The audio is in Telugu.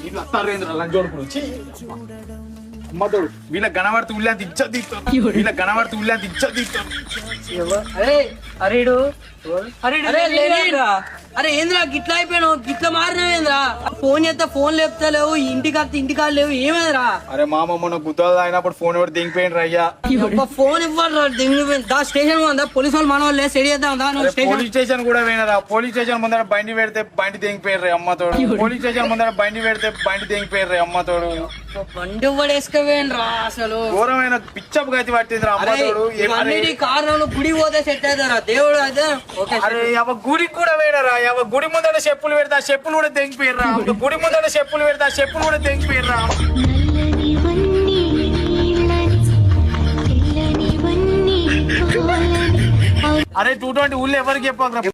వీళ్ళు అత్తారేంద్ర లంచోడుకుడు అమ్మతోడు వీళ్ళ గణవర్తి ఉల్లాంటి ఇచ్చా తీస్తారు వీళ్ళ గణవర్తి ఉల్లాంటి ఇచ్చా తీస్తారు. అరే ఏంద్రా గిట్లా అయిపోయాను గిట్లా మారినవేంద్రా ఫోన్ చేస్తే ఫోన్ లేపుతలేవు ఇంటికాడ లేవు ఏమైందిరా? అరే మామ మొన్న గుద్దాలు అయినప్పుడు ఫోన్ ఎవరు దిగిపోయినరు అయ్యా. ఫోన్ ఇవ్వాలి దా స్టేషన్ ఉందా పోలీసు వాళ్ళు మన వాళ్ళు సెడి చేద్దాం పోలీస్ స్టేషన్ కూడా పోయినరా. పోలీస్ స్టేషన్ ముందర బండి పెడితే బండి దిగిపోయారు అమ్మతోడు. పోలీస్ స్టేషన్ ముందర బండి పెడితే బండి దిగిపోయారు అమ్మతోడు. బండి పడేసుకోవేంద్రా అసలు ఘోరమైన పిచ్చపు గతి పట్టింది అమ్మతోడు. కారణంలో గుడి పోతే సెట్ అవుతారా దేవుడు అయితే. అరే గుడికి కూడా పోయినరా. గుడి ముందర చెప్పులు పెడతా చెప్పులు కూడా తెంగిపోయారా. గుడి ముందర చెప్పులు పెడతా చెప్పులు కూడా తెంగిపోయారా. అరే 220 ఊళ్ళో ఎవరికి చెప్పాలి.